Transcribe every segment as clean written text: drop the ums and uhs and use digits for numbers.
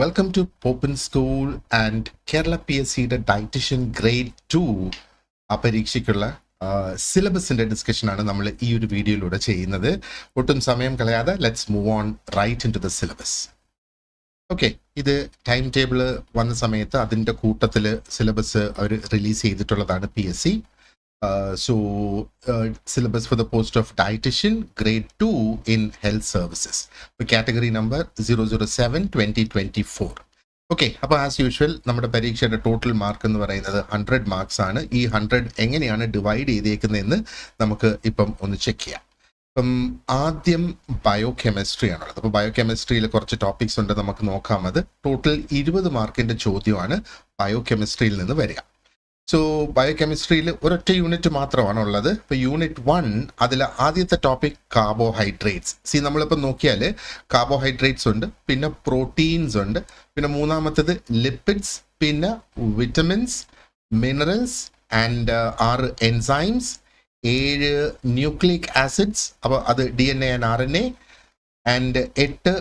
Welcome to Open School and Kerala PSC Dietitian Grade 2 ആ പരീക്ഷയ്ക്കുള്ള സിലബസിന്റെ discussion ആണ് നമ്മൾ ഈ ഒരു വീഡിയോയിലൂടെ ചെയ്യുന്നത്. ഒട്ടും സമയം കളയാതെ let's move on right into the syllabus. Okay, ഇത് ടൈം ടേബിൾ വന്ന സമയത്ത് അതിൻ്റെ കൂട്ടത്തിൽ സിലബസ് അവർ റിലീസ് ചെയ്തിട്ടുള്ളതാണ് PSC. Syllabus for the post of Dietitian Grade 2 in Health Services. Category number 007-2024. Okay, അപ്പോൾ ആസ് യൂഷ്വൽ നമ്മുടെ പരീക്ഷയുടെ ടോട്ടൽ മാർക്ക് എന്ന് പറയുന്നത് 100 മാർക്സ് ആണ്. ഈ 100 എങ്ങനെയാണ് ഡിവൈഡ് ചെയ്തേക്കുന്നതെന്ന് നമുക്ക് ഇപ്പം ഒന്ന് ചെക്ക് ചെയ്യാം. ഇപ്പം ആദ്യം ബയോകെമിസ്ട്രി ആണുള്ളത്. അപ്പോൾ ബയോകെമിസ്ട്രിയിൽ കുറച്ച് ടോപ്പിക്സ് ഉണ്ട്, നമുക്ക് നോക്കാം. അത് ടോട്ടൽ 20 മാർക്കിൻ്റെ ചോദ്യമാണ് ബയോകെമിസ്ട്രിയിൽ നിന്ന് വരിക. സോ ബയോകെമിസ്ട്രിയിൽ ഒരൊറ്റ യൂണിറ്റ് മാത്രമാണ് ഉള്ളത്. ഇപ്പോൾ യൂണിറ്റ് 1 അതിൽ ആദ്യത്തെ ടോപ്പിക് കാർബോഹൈഡ്രേറ്റ്സ്. നമ്മളിപ്പോൾ നോക്കിയാൽ കാർബോഹൈഡ്രേറ്റ്സ് ഉണ്ട്, പിന്നെ പ്രോട്ടീൻസ് ഉണ്ട്, പിന്നെ മൂന്നാമത്തേത് ലിപ്പിഡ്സ്, പിന്നെ vitamins, minerals and 6 enzymes, 7 nucleic acids, അപ്പോൾ അത് DNA ആൻഡ് RNA, ആൻഡ് 8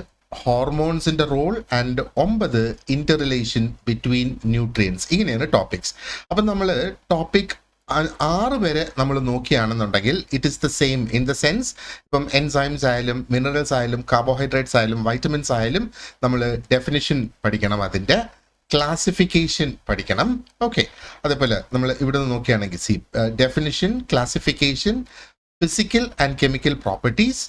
ഹോർമോൺസിൻ്റെ role, and 9 interrelation between nutrients. ഇങ്ങനെയാണ് ടോപ്പിക്സ്. അപ്പം നമ്മൾ ടോപ്പിക് 6 വരെ നമ്മൾ നോക്കിയാണെന്നുണ്ടെങ്കിൽ it is the same in the sense, ഇപ്പം എൻസൈംസ് ആയാലും മിനറൽസ് ആയാലും കാർബോഹൈഡ്രേറ്റ്സ് ആയാലും വൈറ്റമിൻസ് ആയാലും നമ്മൾ ഡെഫിനിഷൻ പഠിക്കണം, അതിൻ്റെ ക്ലാസിഫിക്കേഷൻ പഠിക്കണം. ഓക്കെ, അതേപോലെ നമ്മൾ ഇവിടെ നിന്ന് നോക്കുകയാണെങ്കിൽ definition, classification, physical and chemical properties.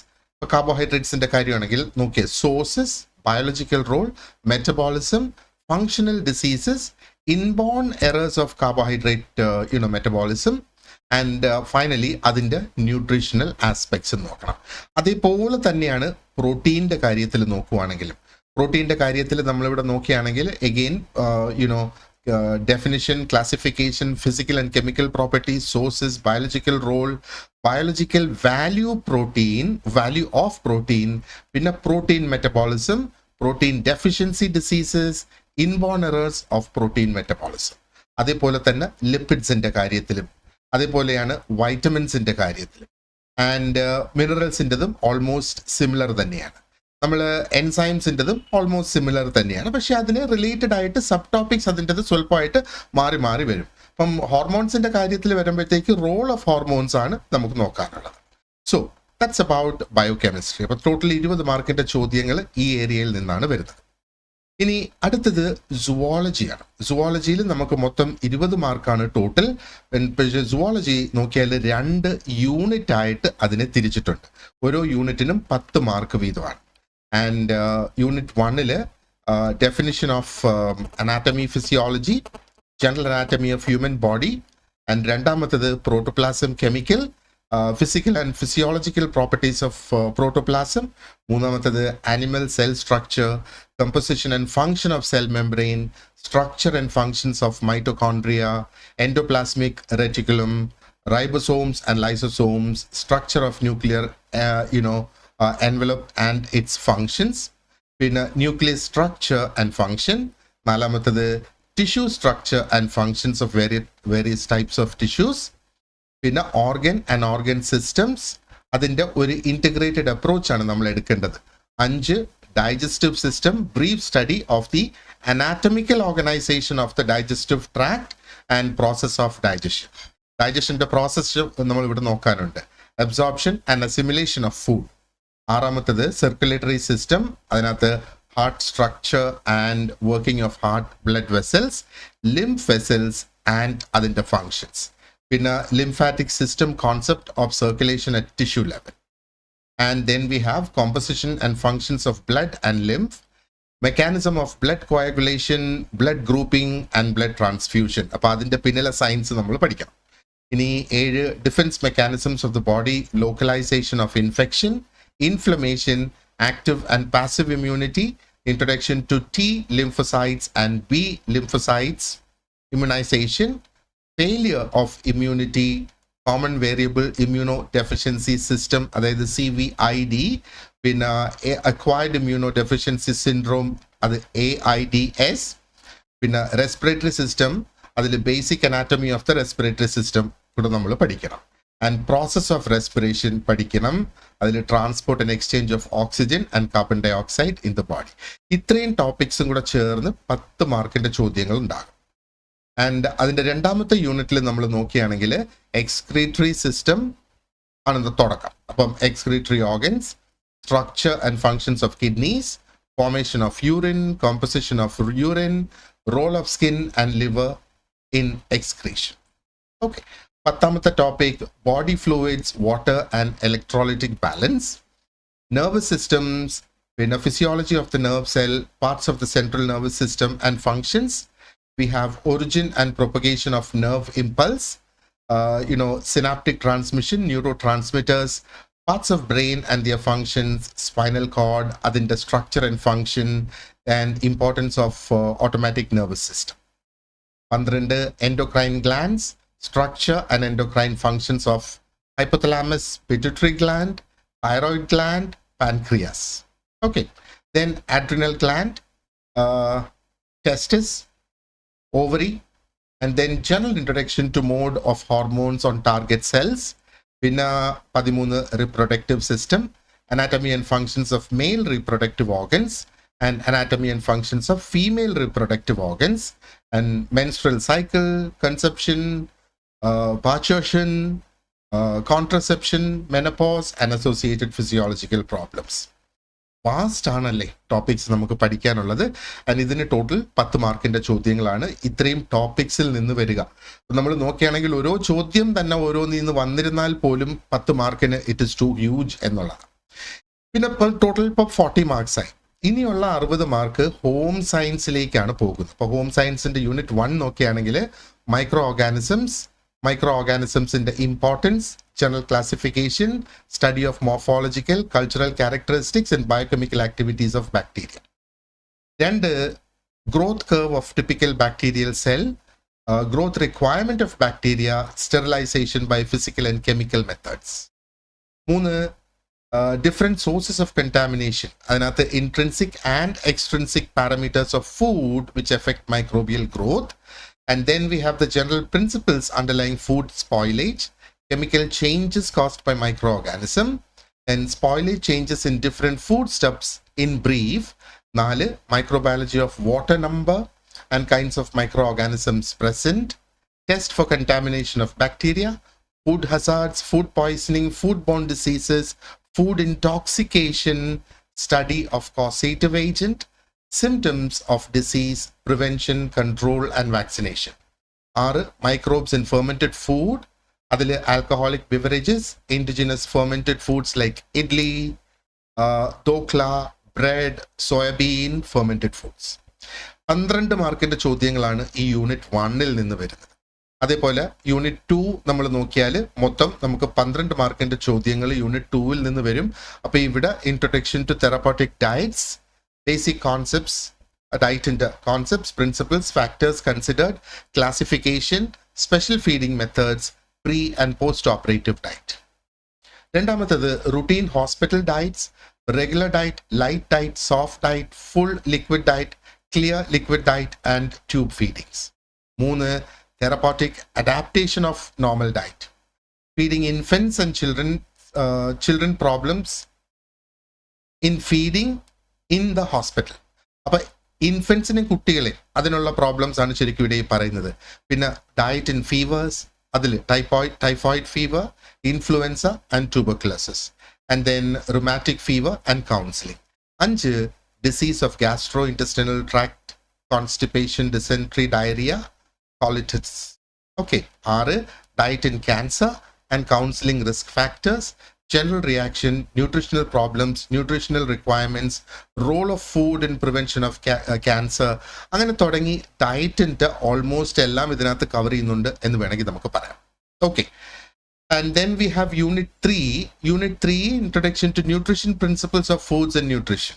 കാർബോഹൈഡ്രേറ്റ്സിന്റെ കാര്യമാണെങ്കിൽ നോക്കിയ sources, biological role, metabolism, functional diseases, inborn errors of carbohydrate metabolism, and finally അതിൻ്റെ ന്യൂട്രീഷണൽ ആസ്പെക്ട്സ് നോക്കണം. അതേപോലെ തന്നെയാണ് പ്രോട്ടീൻ്റെ കാര്യത്തിൽ നോക്കുവാണെങ്കിലും. പ്രോട്ടീൻ്റെ കാര്യത്തിൽ നമ്മളിവിടെ നോക്കുകയാണെങ്കിൽ again definition, classification, physical and chemical properties, sources, biological role, biological value of protein, പിന്നെ protein metabolism, protein deficiency diseases, inborn errors of protein metabolism. അതേപോലെ തന്നെ ലിപ്പിഡ്സിൻ്റെ കാര്യത്തിലും അതേപോലെയാണ് വൈറ്റമിൻസിൻ്റെ കാര്യത്തിലും, ആൻഡ് മിനറൽസിൻ്റെതും ഓൾമോസ്റ്റ് സിമിലർ തന്നെയാണ്. നമ്മൾ എൻസൈംസിൻ്റെതും ഓൾമോസ്റ്റ് സിമിലർ തന്നെയാണ്, പക്ഷെ അതിന് റിലേറ്റഡ് ആയിട്ട് സബ് ടോപ്പിക്സ് അതിൻ്റെത് സ്വല്പമായിട്ട് മാറി മാറി വരും. അപ്പം ഹോർമോൺസിൻ്റെ കാര്യത്തിൽ വരുമ്പോഴത്തേക്ക് റോൾ ഓഫ് ഹോർമോൺസ് ആണ് നമുക്ക് നോക്കാനുള്ളത്. So that's about biochemistry. അപ്പോൾ ടോട്ടൽ 20 മാർക്കിൻ്റെ ചോദ്യങ്ങൾ ഈ ഏരിയയിൽ നിന്നാണ് വരുന്നത്. ഇനി അടുത്തത് സുവോളജിയാണ്. സുവോളജിയിൽ നമുക്ക് മൊത്തം 20 മാർക്കാണ് ടോട്ടൽ. പക്ഷേ സുവോളജി നോക്കിയാൽ 2 യൂണിറ്റ് ആയിട്ട് അതിനെ തിരിച്ചിട്ടുണ്ട്. ഓരോ യൂണിറ്റിനും 10 മാർക്ക് വീതമാണ്. And unit 1 definition of anatomy, physiology, general anatomy of human body, and രണ്ടാമത്തേത് protoplasm chemical, physical and physiological properties of protoplasm, മൂന്നാമത്തേത് animal cell structure, composition and function of cell membrane, structure and functions of mitochondria, endoplasmic reticulum, ribosomes and lysosomes, structure of nuclear envelope and its functions, പിന്നെ nucleus structure and function, നാലാമത്തത് tissue structure and functions of various types of tissues, പിന്നെ organ and organ systems, അതിൻ്റെ ഒരു integrated approach ആണ് നമ്മൾ എടുക്കേണ്ടത്. 5 digestive system, brief study of the anatomical organization of the digestive tract and process of digestion. Digestionന്റെ process നമ്മൾ ഇവിടെ നോക്കാനുണ്ട്. Absorption and assimilation of food. 6 circulatory system, അതിനകത്ത് heart structure and working of heart, blood vessels, lymph vessels and അതിൻ്റെ functions, പിന്നെ lymphatic system, concept of circulation at tissue level, and then we have composition and functions of blood and lymph, mechanism of blood coagulation, blood grouping and blood transfusion. അപ്പോൾ അതിൻ്റെ പിന്നിലെ science നമ്മൾ പഠിക്കണം. ഇനി 7 defence mechanisms of the body, localisation of infection, inflammation, active and passive immunity, introduction to T lymphocytes and B lymphocytes, immunization, failure of immunity, common variable immunodeficiency system, അതായത് CVID, പിന്നെ acquired immunodeficiency syndrome, അത് AIDS, പിന്നെ respiratory system, അതിൽ basic anatomy of the respiratory system കൂടെ നമ്മൾ പഠിക്കണം. and process of respiration പഠിക്കണം. അതിൽ transport and exchange of oxygen and carbon dioxide in the body. ഇത്രയും ടോപ്പിക്സും കൂടെ ചേർന്ന് 10 മാർക്കിന്റെ ചോദ്യങ്ങൾ ഉണ്ടാകും. ആൻഡ് അതിന്റെ രണ്ടാമത്തെ യൂണിറ്റിൽ നമ്മൾ നോക്കുകയാണെങ്കിൽ എക്സ്ക്രീറ്ററി സിസ്റ്റം ആണ് തുടക്കം. അപ്പം excretory organs, structure and functions of kidneys, formation of urine, composition of urine, role of skin and liver in excretion. Okay. പത്താമത്തെ topic, body fluids, water and electrolytic balance, nervous systems, physiology of the nerve cell, parts of the central nervous system and functions. We have origin and propagation of nerve impulse, synaptic transmission, neurotransmitters, parts of brain and their functions, spinal cord, adinte structure and function, and importance of automatic nervous system. 12 endocrine glands, structure and endocrine functions of hypothalamus, pituitary gland, thyroid gland, pancreas. Okay, then adrenal gland, testis, ovary, and then general introduction to mode of hormones on target cells. പിന്നെ 13 reproductive system, anatomy and functions of male reproductive organs and anatomy and functions of female reproductive organs, and menstrual cycle, conception, parturition, contraception, menopause and associated physiological problems. Vast ആണല്ലേ topics നമുക്ക് പഠിക്കാനുള്ളത്. And ഇതിന് total 10 മാർക്കിന്റെ ചോദ്യങ്ങളാണ് ഇത്രയും ടോപ്പിക്സിൽ നിന്ന് വരിക. നമ്മൾ നോക്കുകയാണെങ്കിൽ ഓരോ ചോദ്യം തന്നെ ഓരോന്നിൽ നിന്ന് വന്നിരുന്നാൽ പോലും 10 മാർക്കിന് ഇറ്റ് ഇസ് ടു ഹ്യൂജ് എന്നുള്ളതാണ്. പിന്നെ ടോട്ടൽ ഇപ്പോൾ 40 മാർക്സായി. ഇനിയുള്ള 60 മാർക്ക് ഹോം സയൻസിലേക്കാണ് പോകുന്നത്. അപ്പോൾ ഹോം സയൻസിന്റെ യൂണിറ്റ് 1 നോക്കുകയാണെങ്കിൽ മൈക്രോ ഓർഗാനിസംസിന്റെ importance, general classification, study of morphological, cultural characteristics and biochemical activities of bacteria. Then the growth curve of typical bacterial cell, growth requirement of bacteria, sterilization by physical and chemical methods. 3 different sources of contamination, another intrinsic and extrinsic parameters of food which affect microbial growth. And then we have the general principles underlying food spoilage, chemical changes caused by microorganism, and spoilage changes in different foodstuffs in brief. 4 microbiology of water number and kinds of microorganisms present, test for contamination of bacteria, food hazards, food poisoning, foodborne diseases, food intoxication, study of causative agent, symptoms of disease, prevention, control and vaccination. 6 microbes in fermented food, അതിൽ alcoholic beverages, indigenous fermented foods like idli, dokla, bread, soybean, fermented foods. 12 മാർക്കിന്റെ ചോദ്യങ്ങളാണ് ഈ unit 1-ൽ നിന്ന് വരുന്നത്. അതേപോലെ unit 2 നമ്മൾ നോക്കിയാൽ മൊത്തം നമുക്ക് 12 മാർക്കിന്റെ ചോദ്യങ്ങൾ യൂണിറ്റ് 2-ൽ നിന്ന് വരും. അപ്പോൾ ഇവിടെ introduction to therapeutic diets, basic concepts, diet concepts, principles, factors considered, classification, special feeding methods, pre and post operative diet. രണ്ടാമത്തേത് routine hospital diets, regular diet, light diet, soft diet, full liquid diet, clear liquid diet and tube feedings. 3 therapeutic adaptation of normal diet, feeding infants and children problems in feeding in the hospital. അപ്പോൾ ഇൻഫൻസിനെ കുട്ടികളെ അതിനുള്ള problems ആണ് ശരിക്കും ഇവിടെ പറയുന്നത്. പിന്നെ diet in fevers, അതിൽ typhoid fever, influenza and tuberculosis, and then rheumatic fever and counselling. 5 disease of gastrointestinal tract, constipation, dysentery, diarrhoea, colitis. Okay. 6 diet in cancer and counselling risk factors, general reaction, nutritional problems, nutritional requirements, role of food in prevention of cancer. അങ്ങനെ തുടങ്ങി ഡയറ്റിൻ്റെ almost എല്ലാം ഇതിനകത്ത് cover ചെയ്യുന്നുണ്ട് എന്ന് വേണമെങ്കിൽ നമുക്ക് പറയാം. Okay. And then we have unit 3. Unit 3 introduction to nutrition principles of foods and nutrition.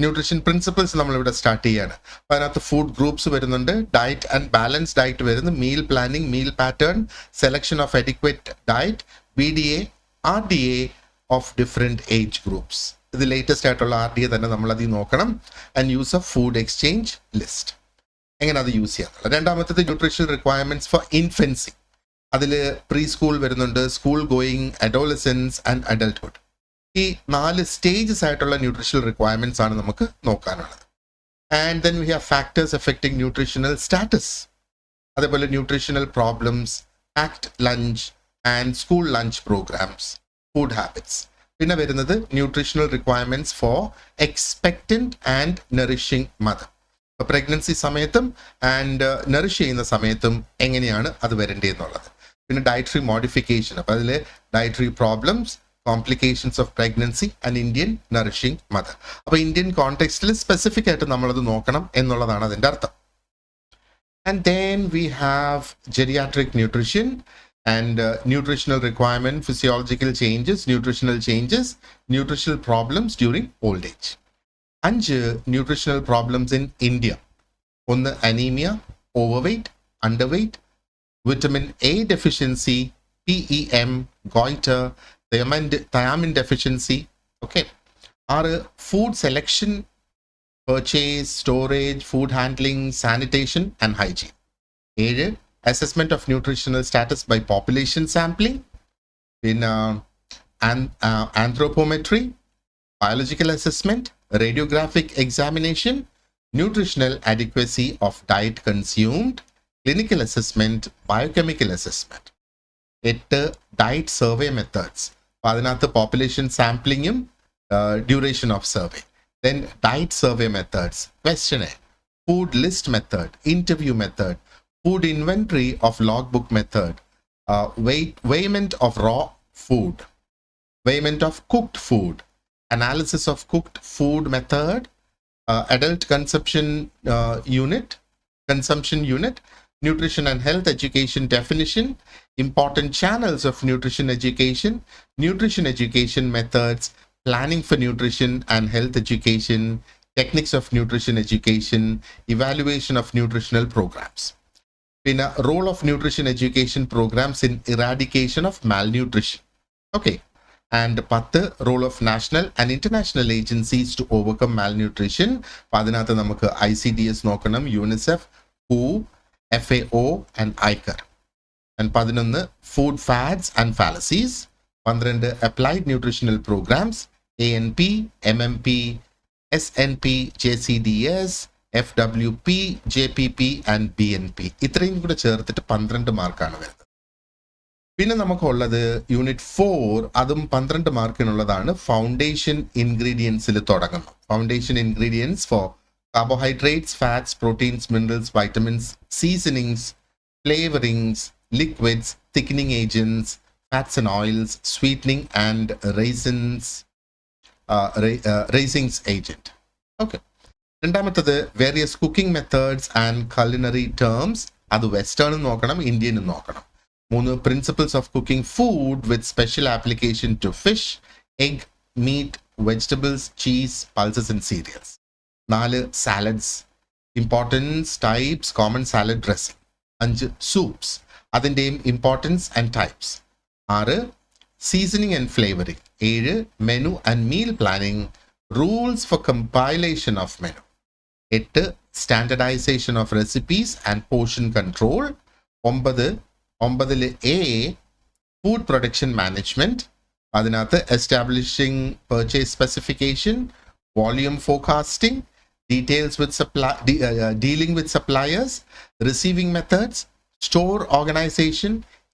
Nutrition principles നമ്മളിവിടെ സ്റ്റാർട്ട് ചെയ്യാണ്. അപ്പോൾ അതിനകത്ത് ഫുഡ് ഗ്രൂപ്പ്സ് വരുന്നുണ്ട്, ഡയറ്റ് ആൻഡ് ബാലൻസ് ഡയറ്റ് വരുന്നു, meal planning, meal pattern, selection of adequate diet, BDA, RDA of different age groups. ഇത് latest ആയിട്ടുള്ള RDA തന്നെ നമ്മളത് നോക്കണം. And use of food exchange list, എങ്ങനെ അത് യൂസ് ചെയ്യാം. രണ്ടാമത്തേത് ന്യൂട്രീഷണൽ റിക്വയർമെന്റ്സ് ഫോർ ഇൻഫൻസി. അതിൽ പ്രീ സ്കൂൾ വരുന്നുണ്ട്, school going, adolescence and adulthood. ഈ 4 സ്റ്റേജസ് ആയിട്ടുള്ള ന്യൂട്രീഷണൽ റിക്വയർമെന്റ്സ് ആണ് നമുക്ക് നോക്കാനുള്ളത്. And then we have factors affecting nutritional status, അതേപോലെ nutritional problems, packed lunch and school lunch programmes, food habits. പിന്നെ വരുന്നത് nutritional requirements for expectant and nourishing mother. ഇപ്പോൾ pregnancy സമയത്തും ആൻഡ് നറിഷ് ചെയ്യുന്ന സമയത്തും എങ്ങനെയാണ് അത് വരേണ്ടതെന്നുള്ളത്. പിന്നെ ഡയറ്ററി മോഡിഫിക്കേഷൻ, അപ്പോൾ അതിൽ dietary problems, complications of pregnancy and Indian nourishing mother. അപ്പോൾ ഇന്ത്യൻ കോണ്ടെക്സ്റ്റിൽ സ്പെസിഫിക് ആയിട്ട് നമ്മളത് നോക്കണം എന്നുള്ളതാണ് അതിൻ്റെ അർത്ഥം. And then we have geriatric nutrition and nutritional requirement, physiological changes, nutritional problems during old age. 5 nutritional problems in India. 1 anemia, overweight, underweight, vitamin A deficiency, PEM, goiter, thiamine deficiency. Okay. 6 food selection, purchase, storage, food handling, sanitation and hygiene. 7 assessment of nutritional status by population sampling, in anthropometry, biological assessment, radiographic examination, nutritional adequacy of diet consumed, clinical assessment, biochemical assessment. 8 diet survey methods. അതിനകത്ത് population sampling duration of survey. Then diet survey methods, questionnaire, food list method, interview method, food inventory of logbook method, weighment of raw food, weighment of cooked food, analysis of cooked food method, adult consumption unit, nutrition and health education definition, important channels of nutrition education methods, planning for nutrition and health education, techniques of nutrition education, evaluation of nutritional programs. In a role of nutrition education programs in eradication of malnutrition. Okay. And 10 role of national and international agencies to overcome malnutrition. Padinatha namakku ICDS nokanam, UNICEF, WHO, FAO and ICAR. And 11 food fads and fallacies. 12 applied nutritional programs, ANP, MMP, SNP, JCDS, FWP, JPP and BNP. ഇത്രയും കൂടെ ചേർത്തിട്ട് 12 മാർക്കാണ് വരുന്നത്. പിന്നെ നമുക്കുള്ളത് unit 4, അതും 12 മാർക്കിനുള്ളതാണ്. Foundation ഇൻഗ്രീഡിയൻസിൽ തുടങ്ങുന്നു. Foundation ingredients for carbohydrates, fats, proteins, minerals, vitamins, seasonings, flavourings, liquids, thickening agents, fats and oils, sweetening and raisins agent. Okay. രണ്ടാമത്തത് various cooking methods and culinary terms. അത് വെസ്റ്റേൺ നോക്കണം, ഇന്ത്യൻ നോക്കണം. 3 principles of cooking food with special application to fish, egg, meat, vegetables, cheese, pulses and cereals. 4 salads, importance, types, common salad dressing. 5 soups, അതിൻ്റെയും importance and types. 6 seasoning and flavouring. 7 menu and meal planning, rules for compilation of menu. 8 standardisation of recipes and portion control. 9 a food production management. അതിനകത്ത് establishing purchase specification, volume forecasting, details with dealing with suppliers, receiving methods, store organization,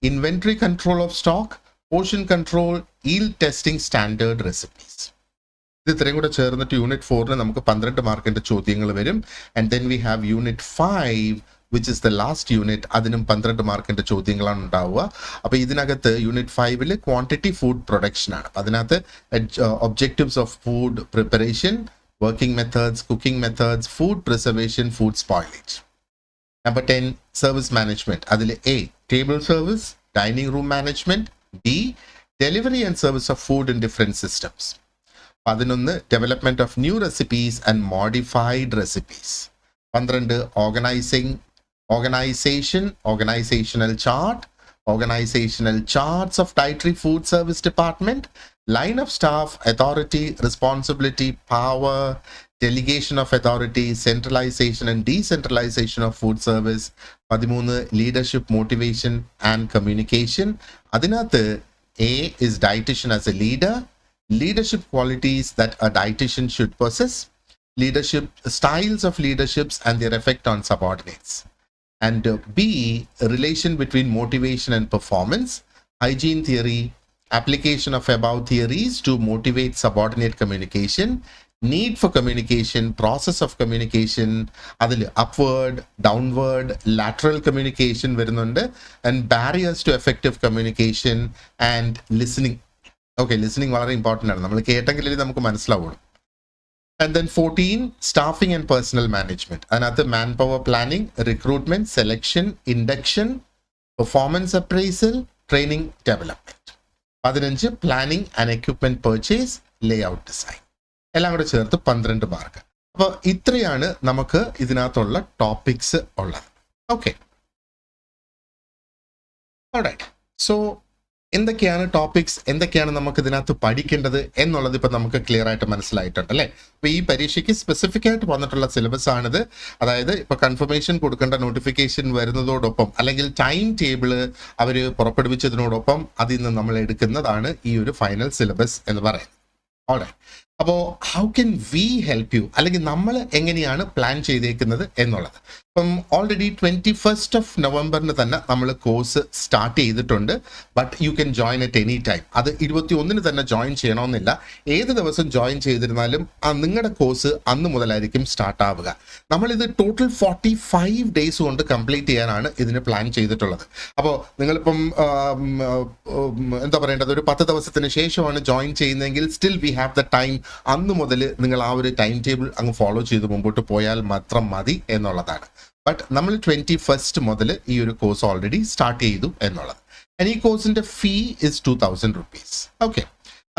inventory control of stock, portion control, yield testing, standard recipes. ഇത് ഇത്രയും കൂടെ ചേർന്നിട്ട് unit 4 നമുക്ക് 12 മാർക്കിന്റെ ചോദ്യങ്ങൾ വരും. And then we have unit 5 which is the last unit. അതിനും 12 മാർക്കിന്റെ ചോദ്യങ്ങളാണ് ഉണ്ടാവുക. അപ്പോൾ ഇതിനകത്ത് യൂണിറ്റ് 5 ക്വാണ്ടിറ്റി ഫുഡ് പ്രൊഡക്ഷൻ ആണ്. അതിനകത്ത് objectives of food preparation, working methods, cooking methods, food preservation, food spoilage. Number 10, service management. Adile A, table service, dining room management. B, delivery and service of food in different systems. 11, development of new recipes and modified recipes. 12, organization, organizational chart, organizational charts of dietary food service department, line of staff, authority, responsibility, power, delegation of authority, centralization and decentralization of food service. 13 leadership, motivation and communication. Adinathu A is dietitian as a leader, leadership qualities that a dietitian should possess, leadership styles of leaderships and their effect on subordinates. And B, relation between motivation and performance, hygiene theory, application of above theories to motivate subordinate communication, need for communication, process of communication, adil upward, downward, lateral communication varununde, and barriers to effective communication and listening. Okay, listening വളരെ important ആണ്, നമ്മൾ കേട്ടെങ്കിലേ നമുക്ക് മനസ്സിലാവുള്ളൂ. And then 14, staffing and personal management. Another manpower planning, recruitment, selection, induction, performance appraisal, training, development. 15, planning and equipment purchase, layout design. എല്ലാം കൂടെ ചേർത്ത് 12 mark. അപ്പോൾ ഇത്രയാണ് നമുക്ക് ഇതിനകത്തുള്ള ടോപ്പിക്സ് ഉള്ളത്. Okay, alright. സോ എന്തൊക്കെയാണ് ടോപ്പിക്സ്, എന്തൊക്കെയാണ് നമുക്ക് ഇതിനകത്ത് പഠിക്കേണ്ടത് എന്നുള്ളത് ഇപ്പം നമുക്ക് ക്ലിയർ ആയിട്ട് മനസ്സിലായിട്ടുണ്ട് അല്ലേ. അപ്പോൾ ഈ പരീക്ഷയ്ക്ക് സ്പെസിഫിക് ആയിട്ട് വന്നിട്ടുള്ള സിലബസ് ആണിത്. അതായത് ഇപ്പോൾ കൺഫർമേഷൻ കൊടുക്കേണ്ട നോട്ടിഫിക്കേഷൻ വരുന്നതോടൊപ്പം അല്ലെങ്കിൽ ടൈം ടേബിള് അവർ പുറപ്പെടുവിച്ചതിനോടൊപ്പം അതിൽ നിന്ന് നമ്മൾ എടുക്കുന്നതാണ് ഈ ഒരു ഫൈനൽ സിലബസ് എന്ന് പറയുന്നത്. ഓൾറൈറ്റ്. അപ്പോൾ how can we help you, അല്ലെങ്കിൽ നമ്മൾ എങ്ങനെയാണ് പ്ലാൻ ചെയ്തേക്കുന്നത് എന്നുള്ളത്. അപ്പം ഓൾറെഡി 21 നവംബറിന് തന്നെ നമ്മൾ കോഴ്സ് സ്റ്റാർട്ട് ചെയ്തിട്ടുണ്ട്. But you can join at any time. അത് 21 തന്നെ ജോയിൻ ചെയ്യണമെന്നില്ല. ഏത് ദിവസം ജോയിൻ ചെയ്തിരുന്നാലും നിങ്ങളുടെ കോഴ്സ് അന്ന് മുതലായിരിക്കും സ്റ്റാർട്ട് ആവുക. നമ്മളിത് ടോട്ടൽ 45 ഡേയ്സ് കൊണ്ട് കംപ്ലീറ്റ് ചെയ്യാനാണ് ഇതിന് പ്ലാൻ ചെയ്തിട്ടുള്ളത്. അപ്പോൾ നിങ്ങളിപ്പം എന്താ പറയേണ്ടത്, ഒരു 10 ദിവസത്തിന് ശേഷമാണ് ജോയിൻ ചെയ്യുന്നതെങ്കിൽ still we have the time. അന്ന് മുതൽ നിങ്ങൾ ആ ഒരു ടൈം ടേബിൾ അങ്ങ് ഫോളോ ചെയ്ത് മുമ്പോട്ട് പോയാൽ മാത്രം മതി എന്നുള്ളതാണ്. ബട്ട് നമ്മൾ 21 മുതൽ ഈ ഒരു കോഴ്സ് ഓൾറെഡി സ്റ്റാർട്ട് ചെയ്തു എന്നുള്ളത്. ഈ കോഴ്സിന്റെ ഫീ ഇസ് 2000 rupees. ഓക്കെ,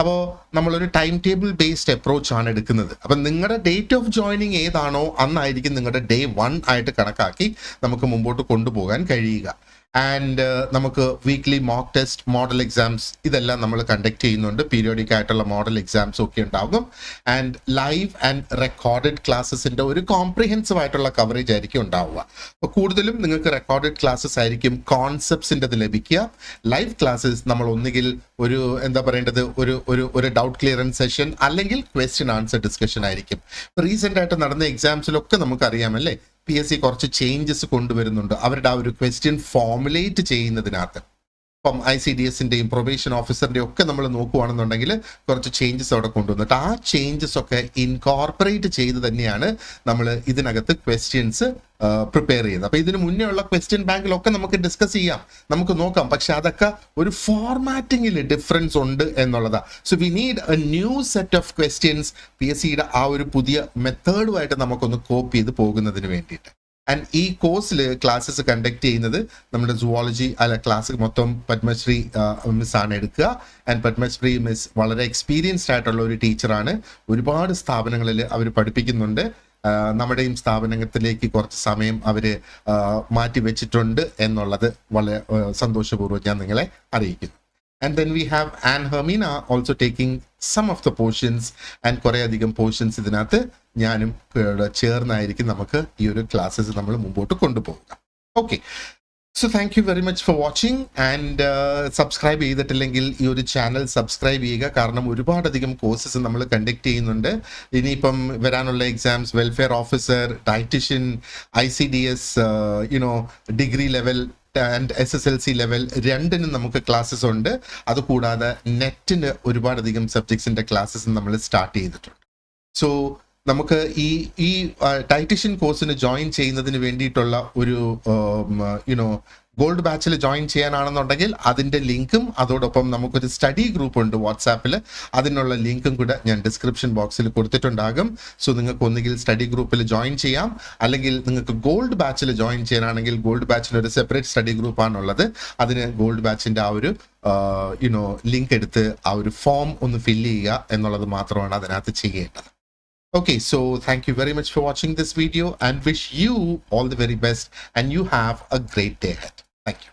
അപ്പോൾ നമ്മളൊരു ടൈം ടേബിൾ ബേസ്ഡ് അപ്രോച്ച് ആണ് എടുക്കുന്നത്. അപ്പം നിങ്ങളുടെ ഡേറ്റ് ഓഫ് ജോയിനിങ് ഏതാണോ അന്നായിരിക്കും നിങ്ങളുടെ day 1 ആയിട്ട് കണക്കാക്കി നമുക്ക് മുമ്പോട്ട് കൊണ്ടുപോകാൻ കഴിയുക. ആൻഡ് നമുക്ക് weekly mock test, model exams ഇതെല്ലാം നമ്മൾ കണ്ടക്ട് ചെയ്യുന്നുണ്ട്. പീരിയോഡിക് ആയിട്ടുള്ള മോഡൽ എക്സാംസ് ഒക്കെ ഉണ്ടാകും. ആൻഡ് ലൈവ് ആൻഡ് റെക്കോർഡഡ് ക്ലാസ്സസിൻ്റെ ഒരു കോംപ്രിഹെൻസീവ് ആയിട്ടുള്ള കവറേജ് ആയിരിക്കും ഉണ്ടാവുക. അപ്പോൾ കൂടുതലും നിങ്ങൾക്ക് റെക്കോർഡഡ് ക്ലാസ്സസ് ആയിരിക്കും കോൺസെപ്റ്റ്സിൻ്റെ ലഭിക്കുക. ലൈവ് ക്ലാസ്സസ് നമ്മൾ ഒന്നുകിൽ ഒരു എന്താ പറയേണ്ടത് ഒരു ഡൗട്ട് ക്ലിയറൻസ് സെഷൻ അല്ലെങ്കിൽ ക്വസ്റ്റ്യൻ ആൻസർ ഡിസ്കഷൻ ആയിരിക്കും. റീസെൻ്റ് ആയിട്ട് നടന്ന എക്സാംസിലൊക്കെ നമുക്കറിയാമല്ലേ, PSC കുറച്ച് ചേഞ്ചസ് കൊണ്ടുവരുന്നുണ്ട് അവരുടെ ആ ഒരു ക്വസ്റ്റ്യൻ ഫോമുലേറ്റ് ചെയ്യുന്നതിനകത്ത്. ഇപ്പം ICDSൻ്റെയും പ്രൊബേഷൻ ഓഫീസറിൻ്റെയും ഒക്കെ നമ്മൾ നോക്കുകയാണെന്നുണ്ടെങ്കിൽ കുറച്ച് ചേഞ്ചസ് അവിടെ കൊണ്ടുവന്നിട്ട് ആ ചേഞ്ചസ് ഒക്കെ ഇൻകോർപ്പറേറ്റ് ചെയ്ത് തന്നെയാണ് നമ്മൾ ഇതിനകത്ത് ക്വസ്റ്റ്യൻസ് പ്രിപ്പയർ ചെയ്യുന്നത്. അപ്പോൾ ഇതിന് മുന്നേ ഉള്ള ക്വസ്റ്റ്യൻ ബാങ്കിലൊക്കെ നമുക്ക് ഡിസ്കസ് ചെയ്യാം, നമുക്ക് നോക്കാം. പക്ഷെ അതൊക്കെ ഒരു ഫോർമാറ്റിങ്ങിൽ ഡിഫറൻസ് ഉണ്ട് എന്നുള്ളതാണ്. So we need a new set of questions. PSCയുടെ ആ ഒരു പുതിയ മെത്തേഡുമായിട്ട് നമുക്കൊന്ന് കോപ്പ് ചെയ്ത് പോകുന്നതിന് വേണ്ടിയിട്ട്. ആൻഡ് ഈ കോഴ്സിൽ ക്ലാസ്സസ് കണ്ടക്ട് ചെയ്യുന്നത് നമ്മുടെ സുവോളജി ക്ലാസ് മൊത്തം പത്മശ്രീ മിസ്സാണ് എടുക്കുക. ആൻഡ് പത്മശ്രീ മിസ് വളരെ എക്സ്പീരിയൻസ്ഡ് ആയിട്ടുള്ള ഒരു ടീച്ചറാണ്. ഒരുപാട് സ്ഥാപനങ്ങളിൽ അവർ പഠിപ്പിക്കുന്നുണ്ട്. നമ്മുടെയും സ്ഥാപനത്തിലേക്ക് കുറച്ച് സമയം അവർ മാറ്റിവെച്ചിട്ടുണ്ട് എന്നുള്ളത് വളരെ സന്തോഷപൂർവ്വം ഞാൻ നിങ്ങളെ അറിയിക്കുന്നു. And then we have Anne Hermina also taking some of the portions, and കുറേ അധികം പോർഷൻസ് ഇതിനകത്ത് ഞാനും ചേർന്നായിരിക്കും നമുക്ക് ഈ ഒരു ക്ലാസ്സസ് നമ്മൾ മുമ്പോട്ട് കൊണ്ടുപോകുക. Okay, so thank you very much for watching. And subscribe ചെയ്തിട്ടില്ലെങ്കിൽ ഈ ഒരു ചാനൽ സബ്സ്ക്രൈബ് ചെയ്യുക. കാരണം ഒരുപാടധികം കോഴ്സസ് നമ്മൾ കണ്ടക്ട് ചെയ്യുന്നുണ്ട്. ഇനിയിപ്പം വരാനുള്ള exams, welfare officer, dietician, ICDS, degree level and SSLC level രണ്ടിനും നമുക്ക് ക്ലാസ്സസ് ഉണ്ട്. അതുകൂടാതെ നെറ്റിന് ഒരുപാടധികം സബ്ജക്ട്സിൻ്റെ ക്ലാസ്സസ് നമ്മൾ സ്റ്റാർട്ട് ചെയ്തിട്ടുണ്ട്. സോ നമുക്ക് ഈ ഡയറ്റീഷ്യൻ കോഴ്സിന് ജോയിൻ ചെയ്യുന്നതിന് വേണ്ടിയിട്ടുള്ള ഒരു ഗോൾഡ് ബാച്ചിൽ ജോയിൻ ചെയ്യാനാണെന്നുണ്ടെങ്കിൽ അതിൻ്റെ ലിങ്കും അതോടൊപ്പം നമുക്കൊരു സ്റ്റഡി ഗ്രൂപ്പ് ഉണ്ട് വാട്സാപ്പിൽ, അതിനുള്ള ലിങ്കും കൂടെ ഞാൻ ഡിസ്ക്രിപ്ഷൻ ബോക്സിൽ കൊടുത്തിട്ടുണ്ടാകും. സോ നിങ്ങൾക്ക് ഒന്നുകിൽ സ്റ്റഡി ഗ്രൂപ്പിൽ ജോയിൻ ചെയ്യാം, അല്ലെങ്കിൽ നിങ്ങൾക്ക് ഗോൾഡ് ബാച്ചിൽ ജോയിൻ ചെയ്യാനാണെങ്കിൽ ഗോൾഡ് ബാച്ചിന് ഒരു സെപ്പറേറ്റ് സ്റ്റഡി ഗ്രൂപ്പാണുള്ളത്. അതിന് ഗോൾഡ് ബാച്ചിൻ്റെ ആ ഒരു ലിങ്ക് എടുത്ത് ആ ഒരു ഫോം ഒന്ന് ഫില്ല് ചെയ്യുക എന്നുള്ളത് മാത്രമാണ് അതിനകത്ത് ചെയ്യേണ്ടത്. Okay, so thank you very much for watching this video and wish you all the very best, and you have a great day ahead. Thank you.